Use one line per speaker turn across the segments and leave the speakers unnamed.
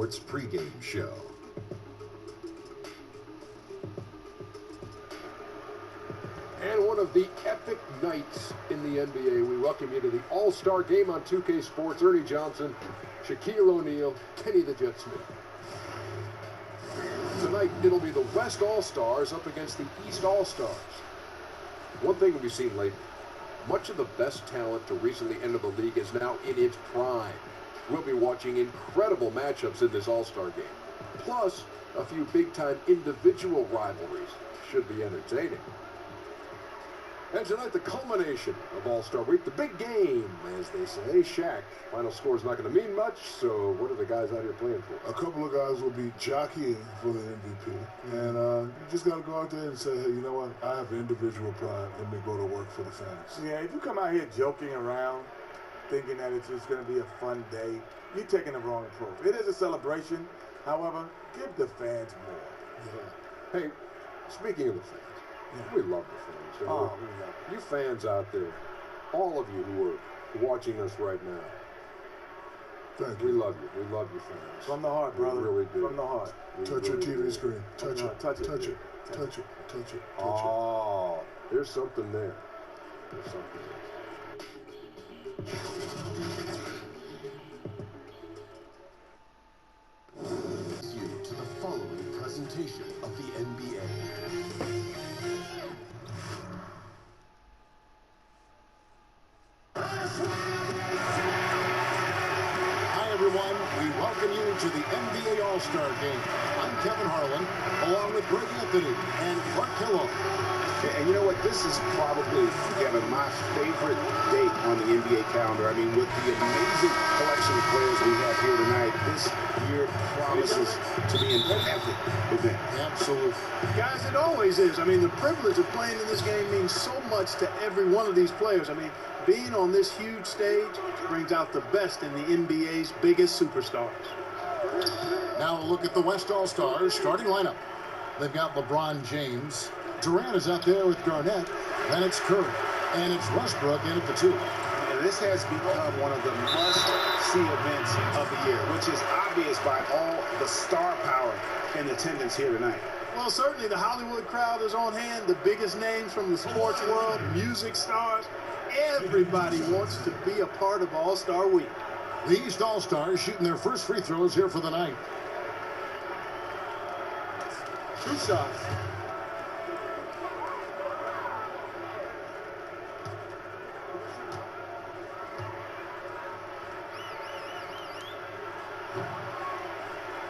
Sports pregame show.
And one of the epic nights in the NBA, we welcome you to the All-Star Game on 2K Sports. Ernie Johnson, Shaquille O'Neal, Kenny the Jet Smith. Tonight, it'll be the West All-Stars up against the East All-Stars. One thing we've seen lately, much of the best talent to recently enter the league is now in its prime. We'll be watching incredible matchups in this All-Star game. Plus, a few big-time individual rivalries. Should be entertaining. And tonight, the culmination of All-Star Week, the big game, as they say. Shaq, final score is not going to mean much, so what are the guys out here playing for?
A couple of guys will be jockeying for the MVP. And you just got to go out there and say, hey, you know what? I have individual pride. Let me go to work for the fans.
Yeah, if you come out here joking around, thinking that it's just going to be a fun day, you're taking the wrong approach. It is a celebration. However, give the fans more.
Yeah. Hey, speaking of the fans, we love the fans.
Oh,
you fans out there, all of you who are watching us right now,
Thank you.
we love you. We love you, fans.
From the heart, brother.
We really do.
From the heart.
We
Touch your
really
TV
do.
screen. Touch it.
Touch it.
Touch it. Touch it. Touch it.
Oh, there's something there. There's something there.
You to the following presentation of the NBA. Hi everyone, we welcome you to the NBA All-Star Game. I'm Kevin Harlan, along with Greg Anthony and Clark Kellogg.
And you know what? This is probably, Kevin, my favorite date on the NBA calendar. I mean, with the amazing collection of players we have here tonight, this year promises to be an epic event.
Absolutely.
Guys, it always is. I mean, the privilege of playing in this game means so much to every one of these players. I mean, being on this huge stage brings out the best in the NBA's biggest superstars.
Now a look at the West All-Stars starting lineup. They've got LeBron James. Durant is out there with Garnett. Then it's Curry. And it's Westbrook in at the 2.
And this has become one of the must-see events of the year, which is obvious by all the star power in attendance here tonight.
Well, certainly the Hollywood crowd is on hand, the biggest names from the sports world, music stars. Everybody wants to be a part of All-Star Week.
The East All-Stars shooting their first free throws here for the night.
Two shots.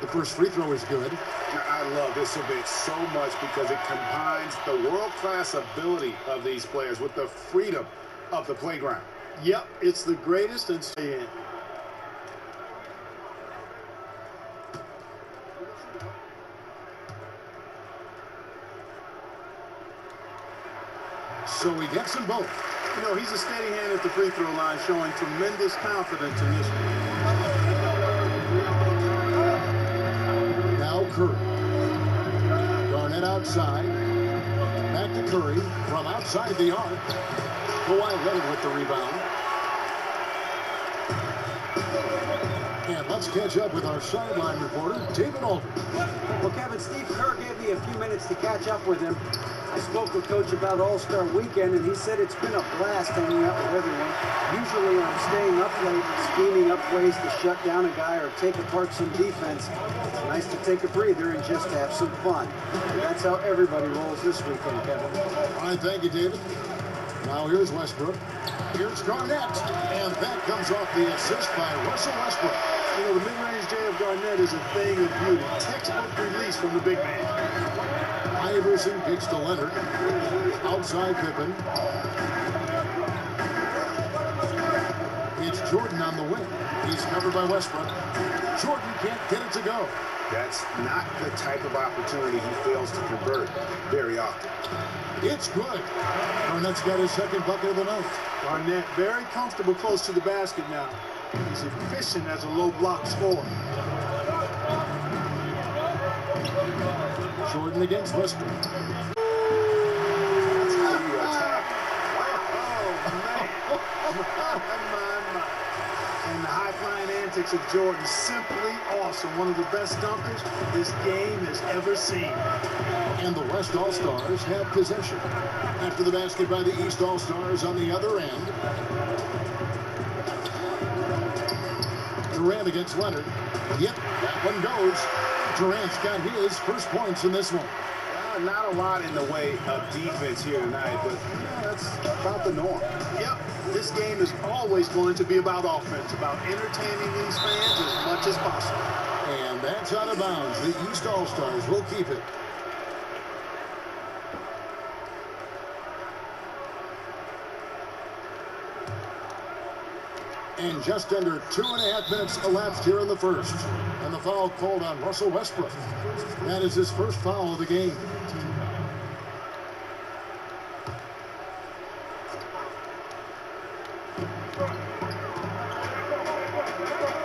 The first free throw is good.
I love this event so much because it combines the world-class ability of these players with the freedom of the playground.
Yep, it's the greatest and stay in.
So he gets them both.
You know, he's a steady hand at the free throw line, showing tremendous confidence in this one.
Now Curry. Garnett outside. Back to Curry from outside the arc. Kawhi Leonard with the rebound. And let's catch up with our sideline reporter, David Aldridge.
Well, Kevin, Steve Kerr gave me a few minutes to catch up with him. I spoke with Coach about All-Star Weekend, and he said it's been a blast hanging out with everyone. Usually I'm staying up late, scheming up ways to shut down a guy or take apart some defense. It's nice to take a breather and just have some fun. And that's how everybody rolls this weekend, Kevin.
All right, thank you, David. Now here's Westbrook. Here's Garnett. And that comes off the assist by Russell Westbrook.
You know, the mid-range game of Garnett is a thing of beauty. Textbook release from the big man.
Iverson kicks to Leonard. Outside Pippen. It's Jordan on the wing. He's covered by Westbrook. Jordan can't get it to go.
That's not the type of opportunity he fails to convert very often.
It's good. Garnett's got his second bucket of the night.
Garnett very comfortable close to the basket now. He's efficient as a low block scorer.
Jordan against Westbrook.
That's how you attack.
Oh, man. My. And the high-flying antics of Jordan, simply awesome. One of the best dunkers this game has ever seen.
And the West All-Stars have possession. After the basket by the East All-Stars on the other end. Durant against Leonard. Yep, that one goes. Durant's got his first points in this one.
Not a lot in the way of defense here tonight, but that's about the norm.
Yep, this game is always going to be about offense, about entertaining these fans as much as possible.
And that's out of bounds. The East All-Stars will keep it. And just under 2.5 minutes elapsed here in the first. And the foul called on Russell Westbrook. That is his first foul of the game.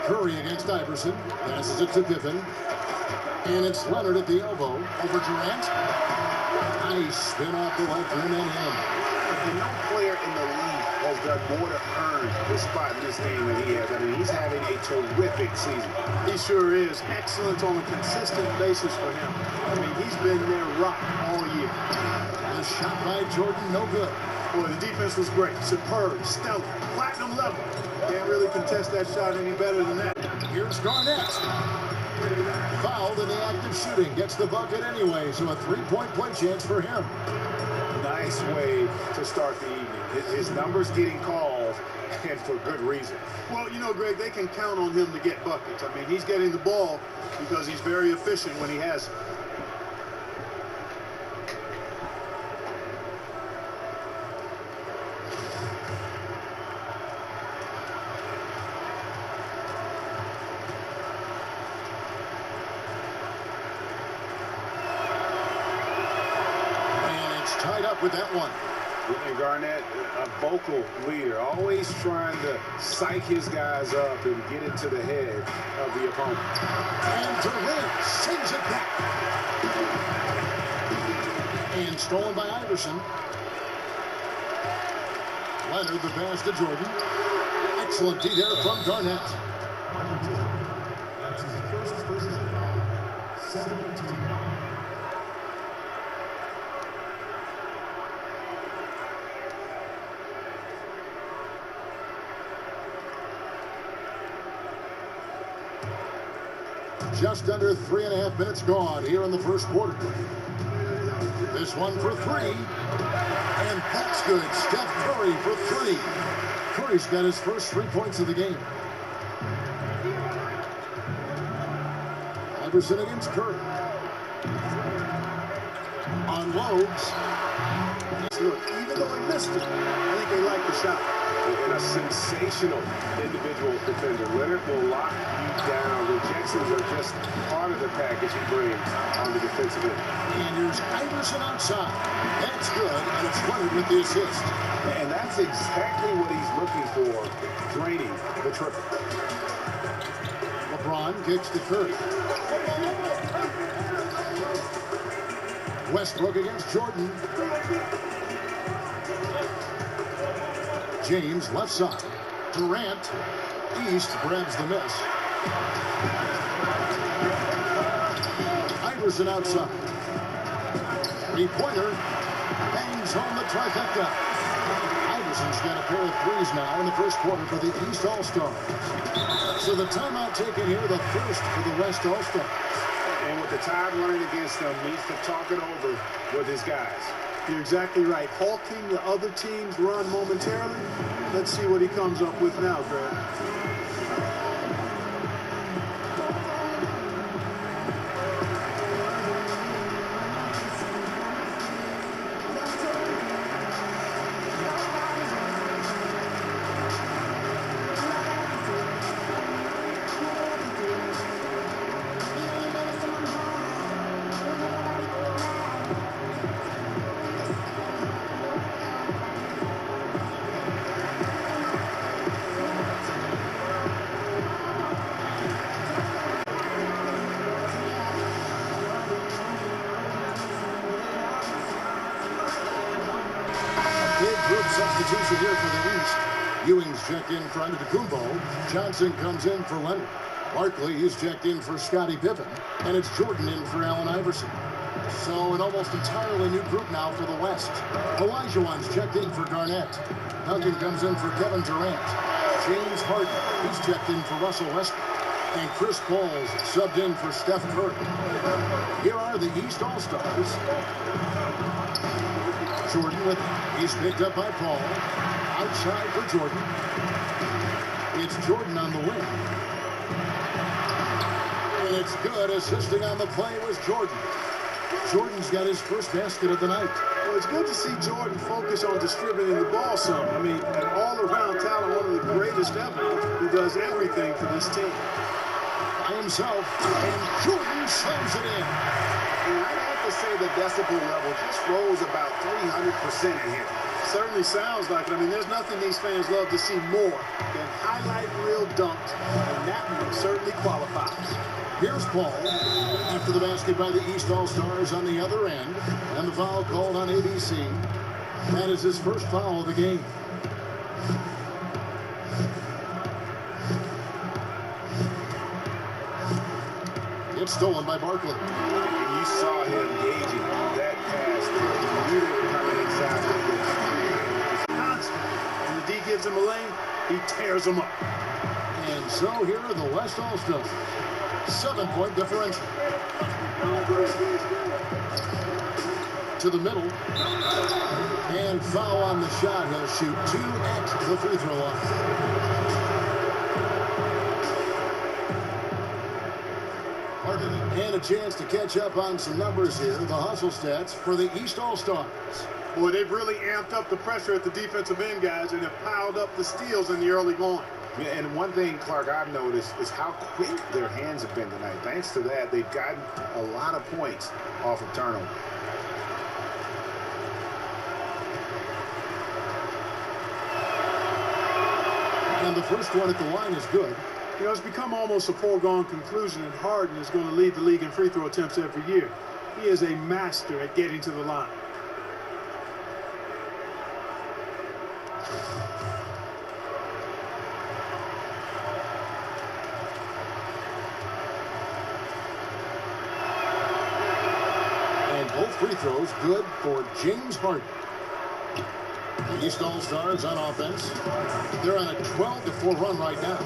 Curry against Iverson. Passes it to Pippen. And it's Leonard at the elbow. Over Durant. Nice spin off the left rim and in.
And no player in the league has done more to earn the spot in this game than he has. I mean, he's having a terrific season.
He sure is. Excellent on a consistent basis for him. I mean, he's been their rock all year.
The shot by Jordan, no good.
Boy, the defense was great. Superb, stellar, platinum level. Can't really contest that shot any better than that.
Here's Garnett. Fouled in the act of shooting. Gets the bucket anyway, so a three-point play chance for him.
Nice way to start the evening. His numbers getting called, and for good reason.
Well, you know, Greg, they can count on him to get buckets. I mean, he's getting the ball because he's very efficient when he has it.
Tied up with that one.
And Garnett, a vocal leader, always trying to psych his guys up and get into the head of the opponent.
And Durant sends it back. And stolen by Iverson. Leonard the pass to Jordan. Excellent D there from Garnett. Just under 3.5 minutes gone here in the first quarter. This one for three. And that's good. Steph Curry for three. Curry's got his first 3 points of the game. Iverson against Curry. Unloads.
Look, even though he missed it, I think they like the shot.
And a sensational individual defender. Leonard will lock you down. Rejections are just part of the package he brings on the defensive end.
And here's Iverson outside. That's good, and it's Leonard with the assist.
And that's exactly what he's looking for, draining the triple.
LeBron kicks to Curry. Westbrook against Jordan. James left side. Durant. East grabs the miss. Iverson outside. Three-pointer. Bangs home the trifecta. Iverson's got a pair of threes now in the first quarter for the East All-Stars. So the timeout taken here, the first for the West All-Stars.
And with the tide running against them, needs to talk it over with his guys.
You're exactly right. Halting the other team's run momentarily. Let's see what he comes up with now, Greg.
Big group substitution here for the East. Ewing's checked in for Antetokounmpo. Johnson comes in for Leonard. Barkley is checked in for Scottie Pippen. And it's Jordan in for Allen Iverson. So an almost entirely new group now for the West. Olajuwon's checked in for Garnett. Duncan comes in for Kevin Durant. James Harden, he's checked in for Russell Westbrook. And Chris Paul's subbed in for Steph Curry. Here are the East All-Stars. Jordan with it. He's picked up by Paul. Outside for Jordan. It's Jordan on the wing. And it's good. Assisting on the play was Jordan. Jordan's got his first basket of the night.
Well, it's good to see Jordan focus on distributing the ball some. I mean, an all-around talent, one of the greatest ever, who does everything for this team.
By himself, and Jordan slams it in.
And I'd have to say the decibel level just rose about 300% in here.
Certainly sounds like it. I mean, there's nothing these fans love to see more than highlight reel dunked, and that one certainly qualifies.
Here's Paul after the basket by the East All-Stars on the other end, and the foul called on ABC. That is his first foul of the game. It's stolen by Barkley.
And you saw him gauging that pass there. He knew they were coming inside.
It's constant. When the D gives him a lane, he tears them up.
And so here are the West All-Stars. 7-point differential. To the middle. And foul on the shot. He'll shoot 2 at the free throw line. And a chance to catch up on some numbers here. The hustle stats for the East All-Stars.
Boy, they've really amped up the pressure at the defensive end, guys, and have piled up the steals in the early going.
Yeah, and one thing, Clark, I've noticed is how quick their hands have been tonight. Thanks to that, they've gotten a lot of points off of turnover.
And the first one at the line is good.
You know, it's become almost a foregone conclusion that Harden is going to lead the league in free throw attempts every year. He is a master at getting to the line.
And both free throws good for James Harden. The East All-Stars on offense. They're on a 12-4 run right now.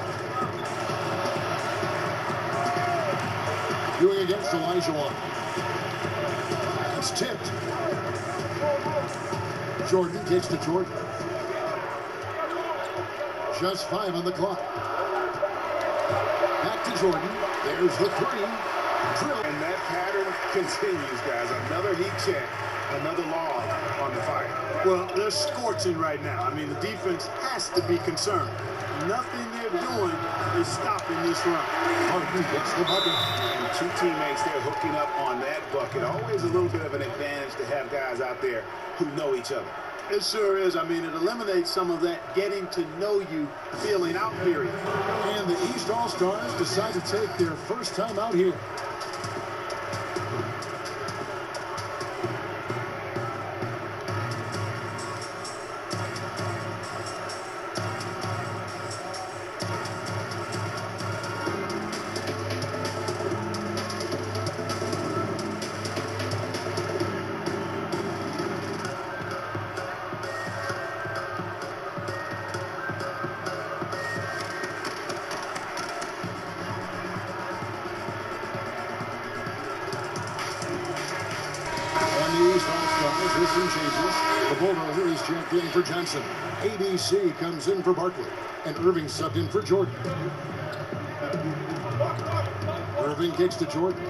Ewing against Olajuwon. It's tipped. Jordan takes to Jordan. Just 5 on the clock. Back to Jordan. There's the three. Drill.
And that pattern continues, guys. Another heat check, another log on the fire.
Well, they're scorching right now. I mean, the defense has to be concerned. Nothing they're doing is stopping this run.
Harden gets the bucket.
And two teammates there hooking up on that bucket. Always a little bit of an advantage to have guys out there who know each other.
It sure is. I mean, it eliminates some of that getting to know you feeling out period.
And the East All-Stars decide to take their first time out here. Position changes. The Bulldozer is checked in for Johnson. ABC comes in for Barkley. And Irving subbed in for Jordan. Irving kicks to Jordan.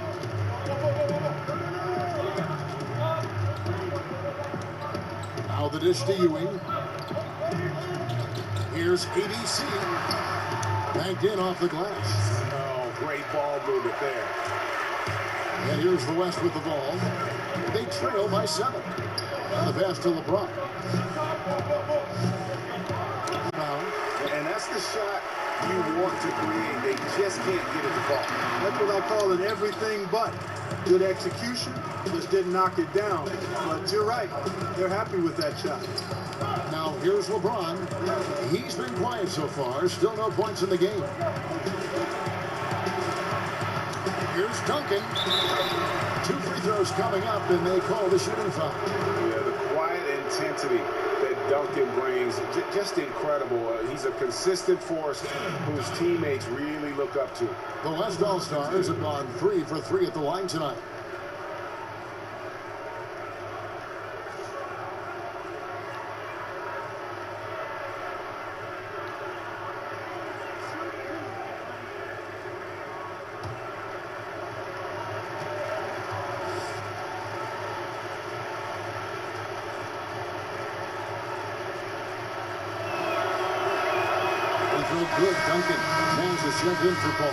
Now the dish to Ewing. Here's ABC. Banked in off the glass.
Oh, great ball movement there.
And here's the West with the ball. They trail by 7. And the pass to LeBron.
And that's the shot you want to create. They just can't get it to fall.
That's what I call an everything but. Good execution, just didn't knock it down. But you're right, they're happy with that shot.
Now Here's LeBron. He's been quiet so far. Still no points in the game. Here's Duncan. 2 free throws coming up, and they call the shooting foul.
Yeah, the quiet intensity that Duncan brings, just incredible. He's a consistent force whose teammates really look up to.
The West All-Stars have gone 3 for 3 at the line tonight. Good Duncan. Nash is sent in for Paul.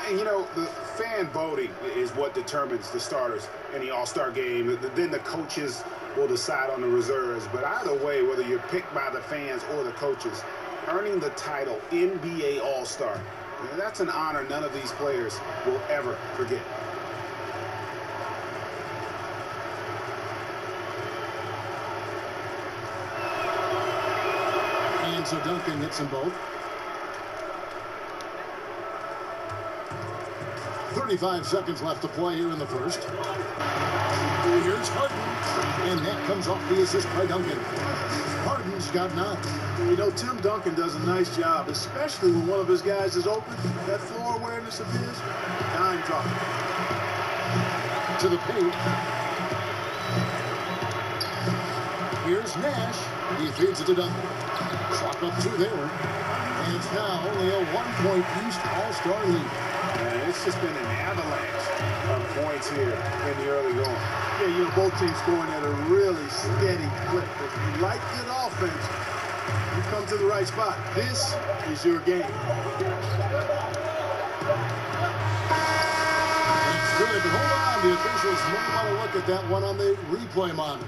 And, you know, the fan voting is what determines the starters in the All-Star game. Then the coaches will decide on the reserves. But either way, whether you're picked by the fans or the coaches, earning the title NBA All-Star, that's an honor none of these players will ever forget.
And so Duncan hits them both. 35 seconds left to play here in the first. Here's Harden, and that comes off the assist by Duncan. Harden's got 9.
You know, Tim Duncan does a nice job, especially when one of his guys is open. That floor awareness of his, dime drop.
To the paint. Here's Nash. He feeds it to Duncan. Clock up 2 there. And it's now only a 1-point East All-Star lead.
And it's just been an avalanche of points here in the early going.
Yeah, you know, both teams scoring at a really steady clip. If you like good offense, you come to the right spot. This is your game.
It's good, but hold on. The officials may want to look at that one on the replay monitor.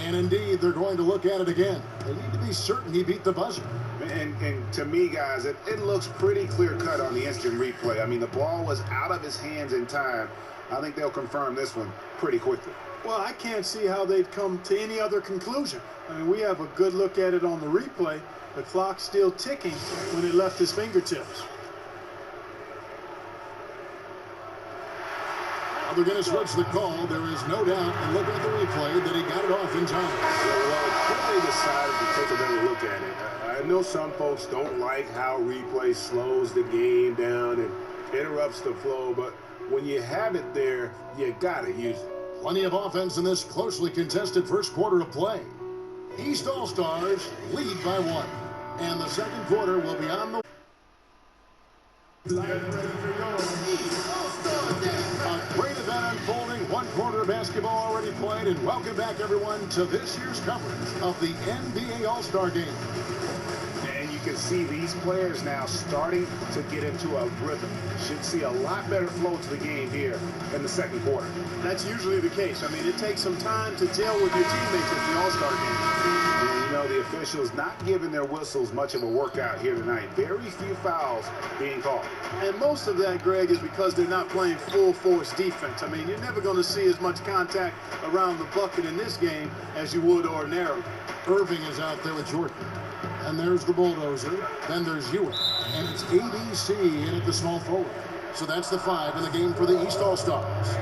And indeed, they're going to look at it again. They need to be certain he beat the buzzer.
And to me, guys, it looks pretty clear-cut on the instant replay. I mean, the ball was out of his hands in time. I think they'll confirm this one pretty quickly.
Well, I can't see how they'd come to any other conclusion. I mean, we have a good look at it on the replay. The clock's still ticking when it left his fingertips.
Now they're going to switch the call. There is no doubt, and looking at the replay, that he got it off in time.
Well, they decided to take another look at it. I know some folks don't like how replay slows the game down and interrupts the flow, but when you have it there, you got to use it.
Plenty of offense in this closely contested first quarter of play. East All-Stars lead by 1. And the second quarter will be on the... A great event unfolding. 1 quarter of basketball already played. And welcome back, everyone, to this year's coverage of the NBA All-Star Game.
You can see these players now starting to get into a rhythm. Should see a lot better flow to the game here in the second quarter.
That's usually the case. I mean, it takes some time to gel with your teammates at the All-Star game.
And, you know, the officials not giving their whistles much of a workout here tonight. Very few fouls being called.
And most of that, Greg, is because they're not playing full-force defense. I mean, you're never going to see as much contact around the bucket in this game as you would ordinarily.
Irving is out there with Jordan. And there's the bulldozer. Then there's Ewing. And it's ABC in at the small forward. So that's the 5 in the game for the East All-Stars.